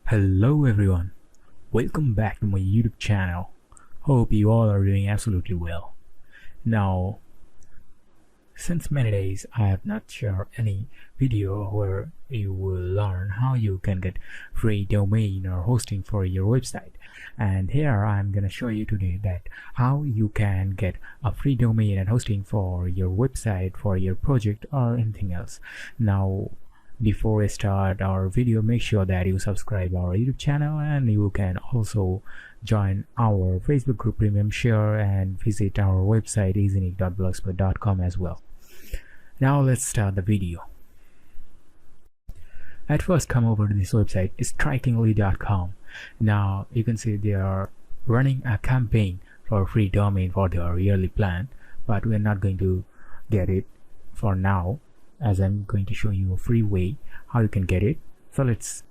Hello everyone, welcome back to my YouTube channel. Hope you all are doing absolutely well. Now, since many days I have not shared any video where you will learn how you can get free domain or hosting for your website, and here I'm gonna show you today that how you can get a free domain and hosting for your website, for your project or anything else. Now, before I start our video, make sure that you subscribe our YouTube channel, and you can also join our Facebook group Premium Share and visit our website easynik.blogspot.com as well. Now let's start the video. At first, come over to this website, strikingly.com. Now you can see they are running a campaign for free domain for their yearly plan, but we're not going to get it for now, as I'm going to show you a free way how you can get it. So let's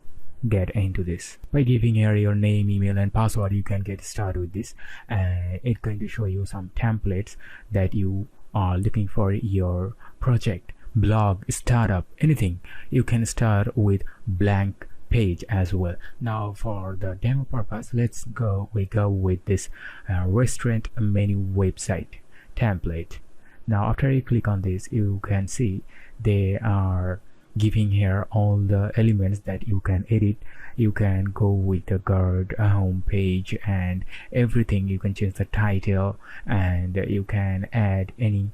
get into this. By giving here your name, email and password, you can get started with this, and it's going to show you some templates that you are looking for your project, blog, startup, anything. You can start with blank page as well. Now for the demo purpose, we go with this restaurant menu website template. Now after you click on this, you can see they are giving here all the elements that you can edit. You can go with the guard, home page and everything. You can change the title, and you can add any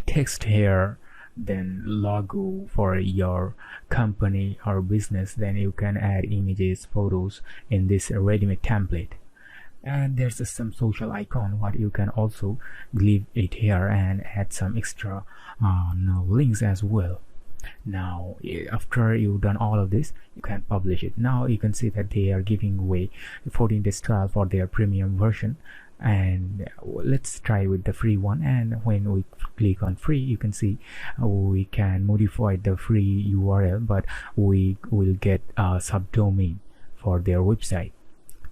text here, then logo for your company or business. Then you can add images, photos in this ready-made template. And there's some social icon what you can also leave it here and add some extra links as well. Now after you've done all of this, you can publish it. Now you can see that they are giving away 14 days trial for their premium version, and let's try with the free one. And when we click on free, you can see we can modify the free URL, but we will get a subdomain for their website.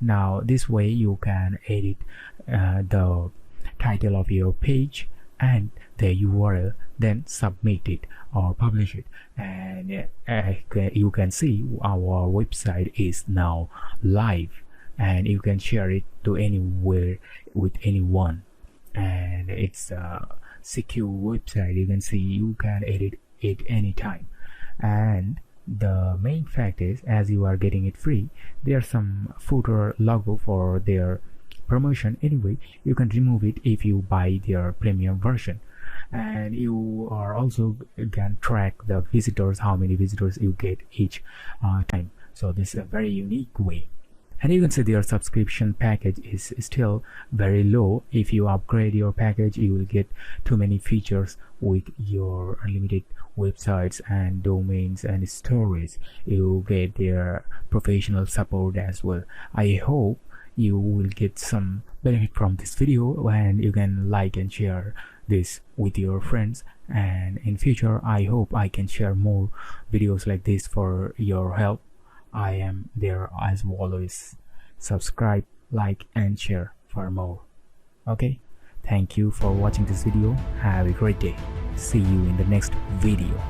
Now this way you can edit the title of your page and the URL, then submit it or publish it, and you can see our website is now live, and you can share it to anywhere with anyone, and it's a secure website. You can see you can edit it anytime. And the main fact is, as you are getting it free, there's some footer logo for their promotion. Anyway, you can remove it if you buy their premium version, and you are also can track the visitors, how many visitors you get each time. So this is a very unique way. And you can see their subscription package is still very low. If you upgrade your package, you will get too many features with your unlimited websites and domains and storage. You get their professional support as well. I hope you will get some benefit from this video, and you can like and share this with your friends, and in future I hope I can share more videos like this for your help. I am there as always. Subscribe, like and share for more. Okay, thank you for watching this video. Have a great day. See you in the next video.